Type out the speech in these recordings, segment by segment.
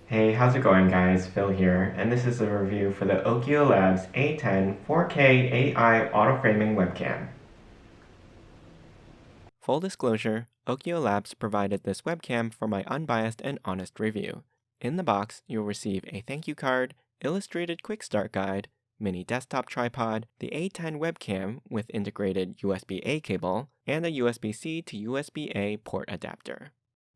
Hey, how's it going guys? Phil here, and this is a review for the OKIOLABS A10 4K AI auto-framing webcam. Full disclosure, OKIOLABS provided this webcam for my unbiased and honest review. In the box, you'll receive a thank you card, illustrated quick start guide, mini desktop tripod, the A10 webcam with integrated USB-A cable, and a USB-C to USB-A port adapter.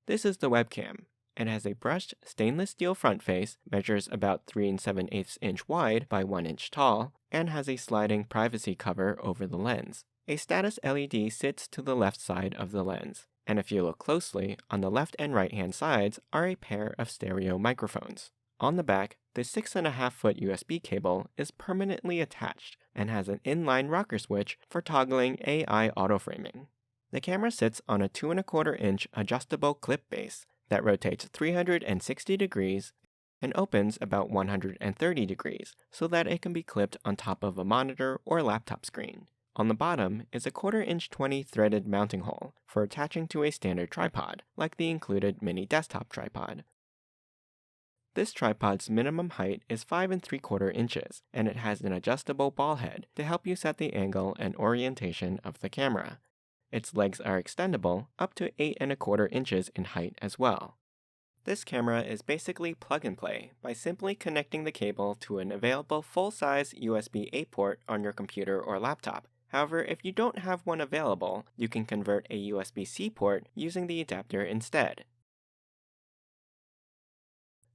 This is the webcam. It has a brushed stainless steel front face, measures about 3 7/8 inch wide by 1 inch tall, and has a sliding privacy cover over the lens. A status LED sits to the left side of the lens, and if you look closely, on the left and right hand sides are a pair of stereo microphones. On the back, the 6.5-foot USB cable is permanently attached and has an inline rocker switch for toggling AI auto-framing. The camera sits on a 2.25 inch adjustable clip base that rotates 360 degrees and opens about 130 degrees so that it can be clipped on top of a monitor or laptop screen. On the bottom is a 1/4 inch 20 threaded mounting hole for attaching to a standard tripod, like the included mini desktop tripod. This tripod's minimum height is 5 3/4 inches, and it has an adjustable ball head to help you set the angle and orientation of the camera. Its legs are extendable up to 8 1/4 inches in height as well. This camera is basically plug and play by simply connecting the cable to an available full-size USB-A port on your computer or laptop. However, if you don't have one available, you can convert a USB-C port using the adapter instead.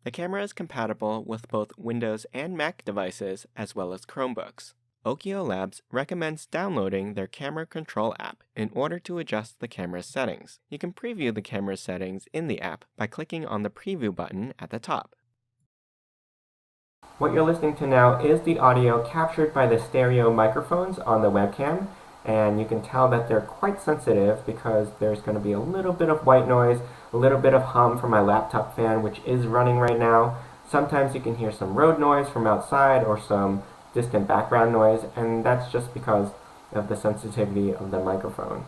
The camera is compatible with both Windows and Mac devices as well as Chromebooks. OKIOLABS recommends downloading their camera control app in order to adjust the camera's settings. You can preview the camera's settings in the app by clicking on the preview button at the top. What you're listening to now is the audio captured by the stereo microphones on the webcam, and you can tell that they're quite sensitive because there's going to be a little bit of white noise, a little bit of hum from my laptop fan, which is running right now. Sometimes you can hear some road noise from outside or some distant background noise, and that's just because of the sensitivity of the microphone.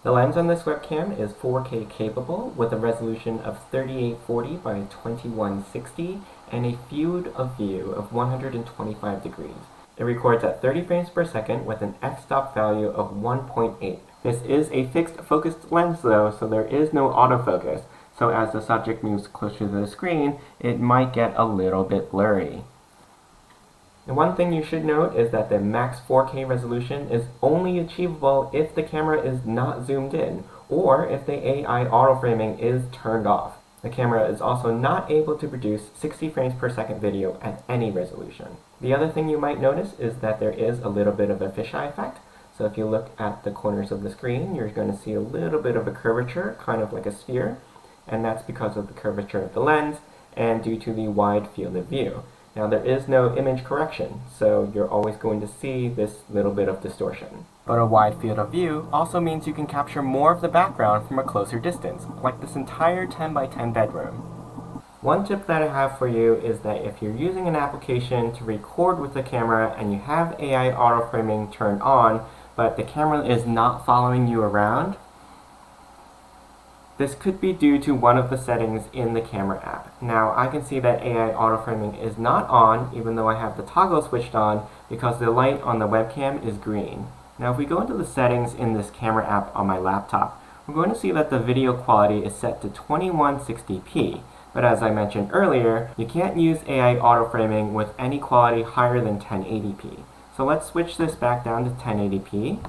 The lens on this webcam is 4K capable with a resolution of 3840 by 2160 and a field of view of 125 degrees. It records at 30 frames per second with an f-stop value of 1.8. This is a fixed focused lens though, so there is no autofocus, so as the subject moves closer to the screen, it might get a little bit blurry. And one thing you should note is that the max 4K resolution is only achievable if the camera is not zoomed in, or if the AI auto-framing is turned off. The camera is also not able to produce 60 frames per second video at any resolution. The other thing you might notice is that there is a little bit of a fisheye effect. So if you look at the corners of the screen, you're going to see a little bit of a curvature, kind of like a sphere, and that's because of the curvature of the lens and due to the wide field of view. Now there is no image correction, so you're always going to see this little bit of distortion. But a wide field of view also means you can capture more of the background from a closer distance, like this entire 10 by 10 bedroom. One tip that I have for you is that if you're using an application to record with the camera and you have AI auto-framing turned on, but the camera is not following you around, this could be due to one of the settings in the camera app. Now, I can see that AI auto-framing is not on, even though I have the toggle switched on, because the light on the webcam is green. Now, if we go into the settings in this camera app on my laptop, we're going to see that the video quality is set to 2160p. But as I mentioned earlier, you can't use AI auto-framing with any quality higher than 1080p. So let's switch this back down to 1080p,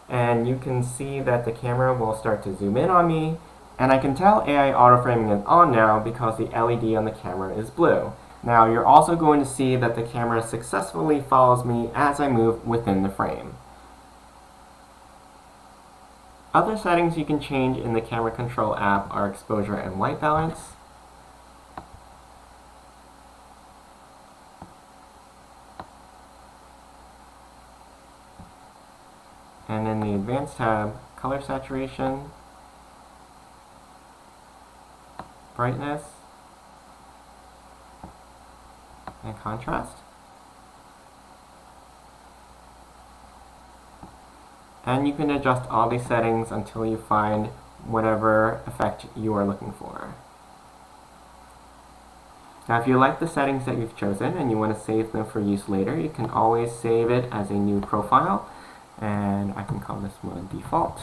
and you can see that the camera will start to zoom in on me. And I can tell AI auto-framing is on now because the LED on the camera is blue. Now you're also going to see that the camera successfully follows me as I move within the frame. Other settings you can change in the camera control app are exposure and white balance, and in the advanced tab, color saturation, brightness, and contrast. And you can adjust all these settings until you find whatever effect you are looking for. Now if you like the settings that you've chosen and you want to save them for use later, you can always save it as a new profile, and I can call this one default.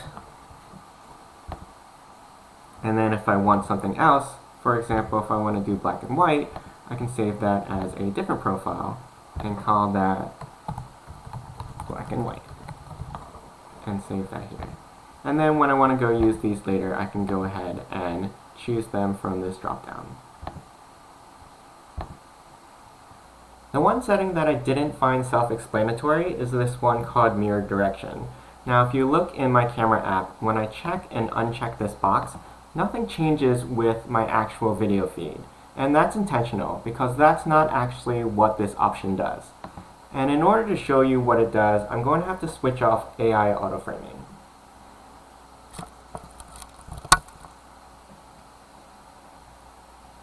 And then if I want something else, for example, if I want to do black and white, I can save that as a different profile and call that black and white and save that here. And then when I want to go use these later, I can go ahead and choose them from this drop-down. The one setting that I didn't find self-explanatory is this one called mirror direction. Now if you look in my camera app, when I check and uncheck this box, nothing changes with my actual video feed. And that's intentional, because that's not actually what this option does. And in order to show you what it does, I'm going to have to switch off AI auto-framing.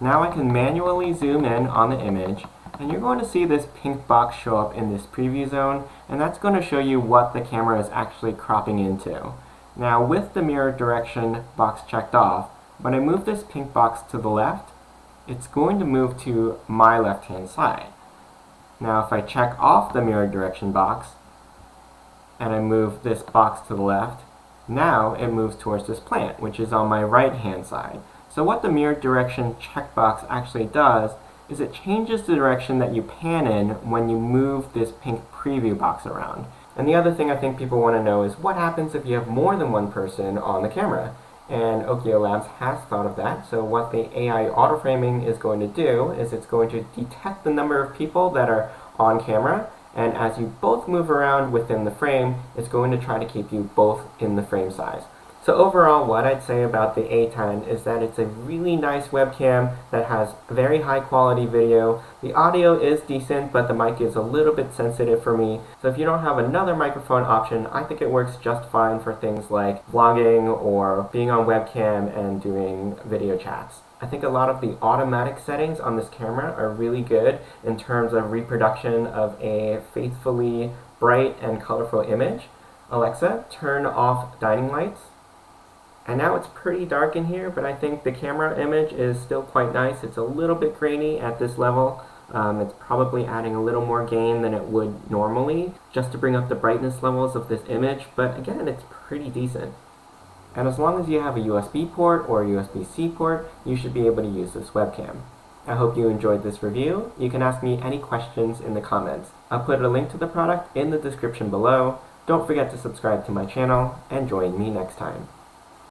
Now I can manually zoom in on the image, and you're going to see this pink box show up in this preview zone, and that's going to show you what the camera is actually cropping into. Now with the mirror direction box checked off, when I move this pink box to the left, it's going to move to my left-hand side. Now if I check off the mirror direction box, and I move this box to the left, now it moves towards this plant, which is on my right-hand side. So what the mirror direction checkbox actually does is it changes the direction that you pan in when you move this pink preview box around. And the other thing I think people want to know is what happens if you have more than one person on the camera. And OKIOLABS has thought of that. So what the AI auto-framing is going to do is it's going to detect the number of people that are on camera, and as you both move around within the frame, it's going to try to keep you both in the frame size. So overall, what I'd say about the A10 is that it's a really nice webcam that has very high quality video. The audio is decent, but the mic is a little bit sensitive for me. So if you don't have another microphone option, I think it works just fine for things like vlogging or being on webcam and doing video chats. I think a lot of the automatic settings on this camera are really good in terms of reproduction of a faithfully bright and colorful image. Alexa, turn off dining lights. And now it's pretty dark in here, but I think the camera image is still quite nice. It's a little bit grainy at this level. It's probably adding a little more gain than it would normally, just to bring up the brightness levels of this image, but again, it's pretty decent. And as long as you have a USB port or a USB-C port, you should be able to use this webcam. I hope you enjoyed this review. You can ask me any questions in the comments. I'll put a link to the product in the description below. Don't forget to subscribe to my channel, and join me next time.